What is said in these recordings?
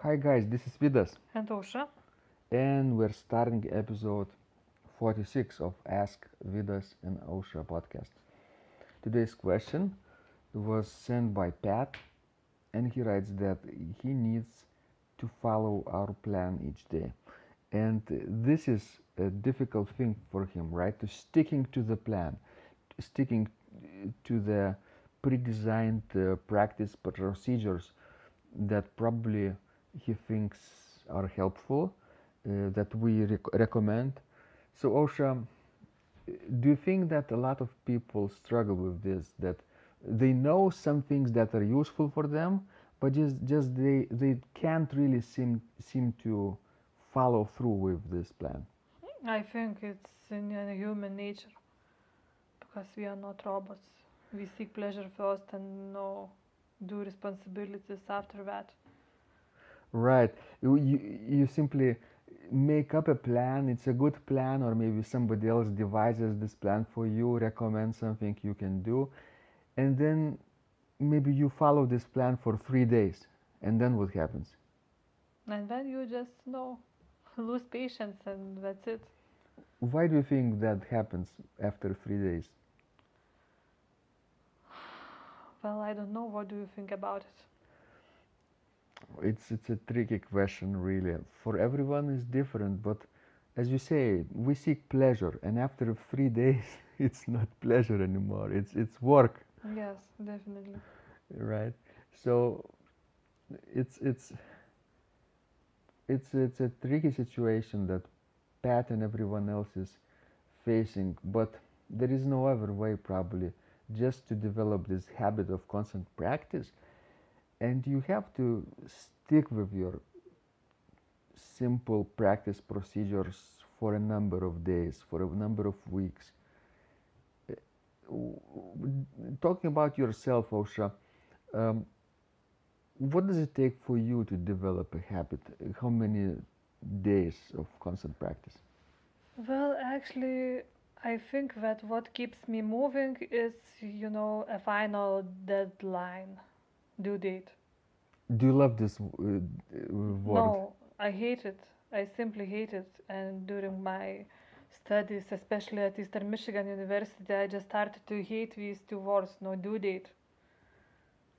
Hi guys, this is Vidas, And Osha. and we're starting episode 46 of Ask Vidas and Osha podcast. Today's question was sent by Pat, and he writes that he needs to follow our plan each day. And this is a difficult thing for him, right? To sticking to the plan, sticking to the pre-designed practice procedures that probably he thinks are helpful, that we recommend. So, Osha, do you think that a lot of people struggle with this? That they know some things that are useful for them, but just they can't really seem to follow through with this plan. I think it's in human nature because we are not robots. We seek pleasure first and no do responsibilities after that. Right. You simply make up a plan. It's a good plan, or maybe somebody else devises this plan for you, recommends something you can do, and then maybe you follow this plan for 3 days, and then what happens? And then you just lose patience and that's it. Why do you think that happens after 3 days? Well, I don't know. What do you think about it? It's a tricky question, really. For everyone, it's different, but as you say, we seek pleasure, and after 3 days, it's not pleasure anymore. It's work, Yes, definitely. right? So it's it's it's a tricky situation that Pat and everyone else is facing, but there is no other way probably just to develop this habit of constant practice, and you have to stick with your simple practice procedures for a number of days, for a number of weeks. Talking about yourself, Osha, um, what does it take for you to develop a habit? How many days of constant practice? Well, actually, I think that what keeps me moving is, a final deadline, due date. Do you love this word? No, I hate it. I simply hate it. And during my studies, especially at Eastern Michigan University, I just started to hate these two words, no due date.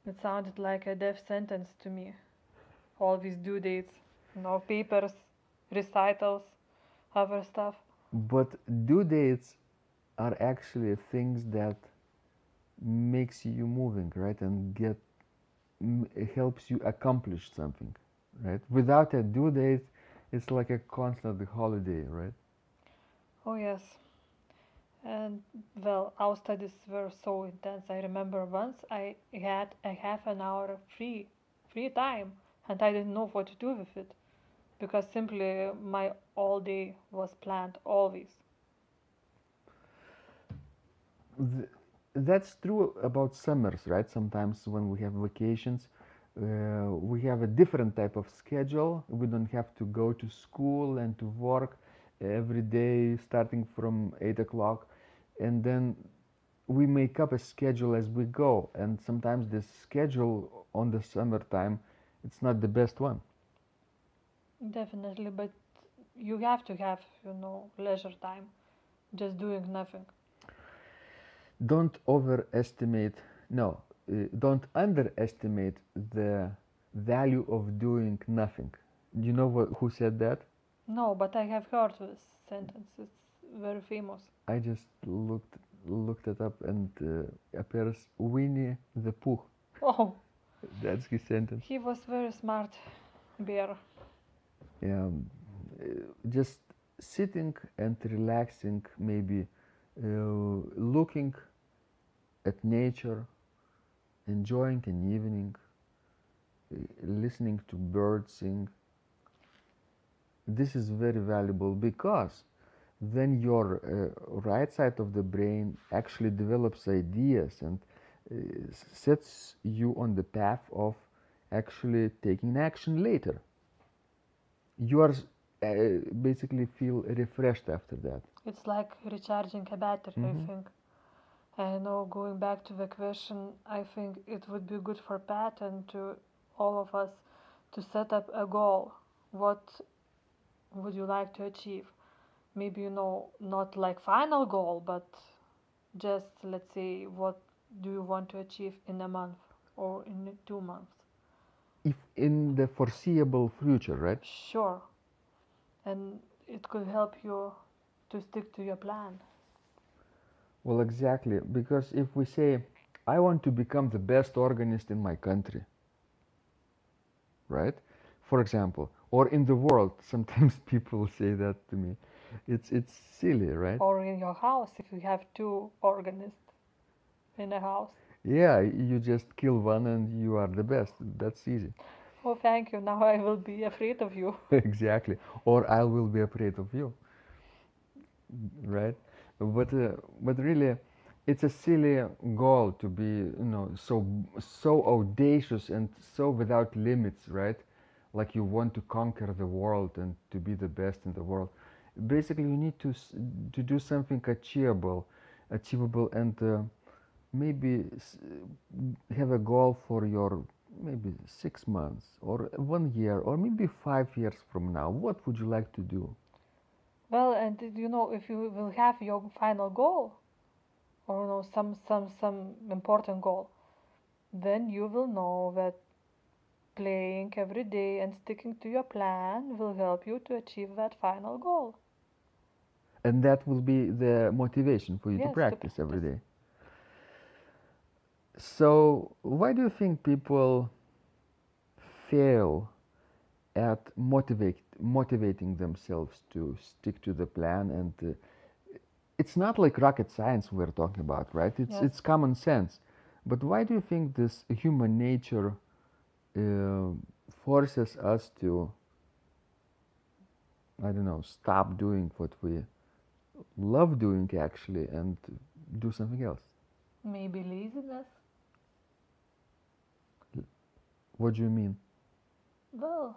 It sounded like a death sentence to me. All these due dates, papers, recitals, other stuff. But due dates are actually things that makes you moving, right? And helps you accomplish something, right? Without a due date, it's like a constant holiday, right? Oh, yes. And well, our studies were so intense. I remember once I had a half an hour free time, and I didn't know what to do with it because simply my all day was planned always. Th- that's true about summers, right? Sometimes when we have vacations, we have a different type of schedule. We don't have to go to school and to work every day starting from 8 o'clock. And then we make up a schedule as we go. And sometimes this schedule on the summertime, it's not the best one. Definitely, but you have to have, leisure time, just doing nothing. Don't overestimate, no, don't underestimate the value of doing nothing. Do you know who said that? No, but I have heard this sentence. It's very famous. I just looked it up, and appears Winnie the Pooh. Oh, That's his sentence. he was very smart bear. Um, uh, just sitting and relaxing, maybe looking at nature, enjoying an evening, listening to birds sing. This is very valuable because then your right side of the brain actually develops ideas and uh, sets you on the path of actually taking action later. You are basically feel refreshed after that. It's like recharging a battery, I Hmm. think. And going back to the question, I think it would be good for Pat and to all of us to set up a goal. What would you like to achieve? Maybe, not like final goal, but just, let's say, what do you want to achieve in a month or in 2 months? If in the foreseeable future, right? Sure. And it could help you to stick to your plan. Well, exactly. Because if we say, I want to become the best organist in my country, right? For example, or in the world, sometimes people say that to me. It's silly, right? Or in your house, if you have two organists in a house. Yeah, you just kill one and you are the best. That's easy. Oh, thank you. Now I will be afraid of you. Exactly. Or I will be afraid of you, right? But really, it's a silly goal to be, so audacious and so without limits, right? Like you want to conquer the world and to be the best in the world. Basically, you need to do something achievable, and maybe have a goal for your maybe 6 months or 1 year or maybe 5 years from now. What would you like to do? Well, and if you will have your final goal, or some important goal, then you will know that playing every day and sticking to your plan will help you to achieve that final goal. And that will be the motivation for you to Yes, to practice every practice. day. So, why do you think people fail at motivating themselves to stick to the plan? And it's not like rocket science we're talking about, right? Yes. It's common sense. But why do you think this human nature uh, forces us to, I don't know, stop doing what we love doing actually and do something else? Maybe laziness. What do you mean? Well,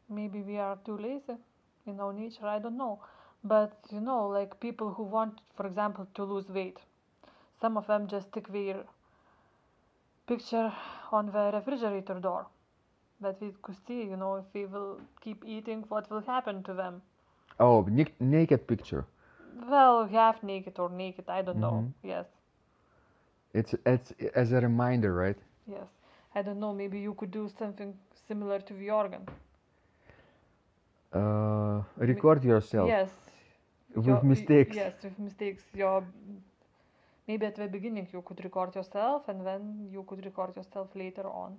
maybe we are too lazy in our nature, I don't know. But like people who want, for example, to lose weight, some of them just stick their picture on the refrigerator door that we could see, if we will keep eating, what will happen to them. Oh, naked picture. Well, half naked or naked, I don't know. Hmm. Yes, It's as a reminder, right? yes. I don't know, maybe you could do something similar to the organ. Record yourself Yes, with mistakes. yes, with mistakes. Your maybe at the beginning you could record yourself, and then you could record yourself later on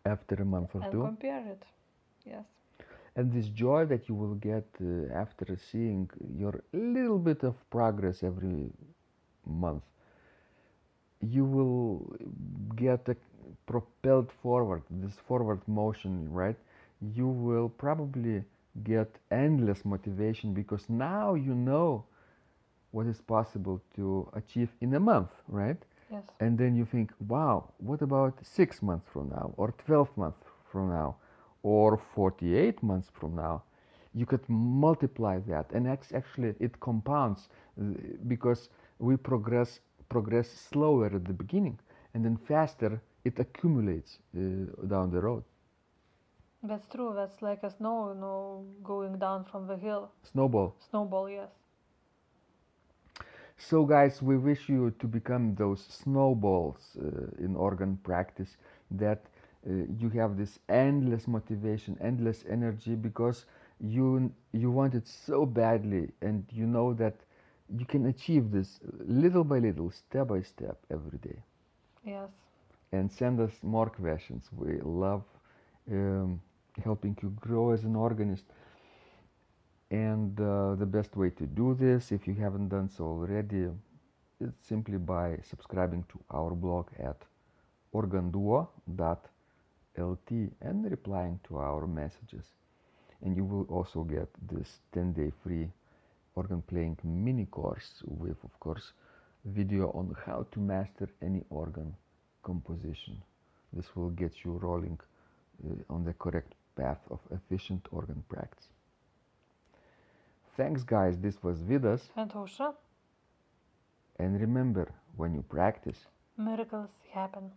After a month or and two. compare it. Yes. And this joy that you will get after seeing your little bit of progress every month, you will get propelled forward, this forward motion, right? You will probably get endless motivation because now you know what is possible to achieve in a month, right? Yes. And then you think, wow, what about 6 months from now, or 12 months from now, or 48 months from now? You could multiply that, and actually it compounds because we progress slower at the beginning, and then faster it accumulates down the road. That's true. That's like a snow, going down from the hill. Snowball. Snowball, yes. So, guys, we wish you to become those snowballs in organ practice, that you have this endless motivation, endless energy, because you want it so badly, and you know that you can achieve this little by little, step by step, every day. Yes. And send us more questions. We love um, helping you grow as an organist. And the best way to do this, if you haven't done so already, is simply by subscribing to our blog at organduo.lt and replying to our messages. And you will also get this 10-day free organ playing mini course with, of course, video on how to master any organ composition. This will get you rolling on the correct path of efficient organ practice. Thanks, guys. This was Vidas. And Osha, And remember, when you practice, miracles happen.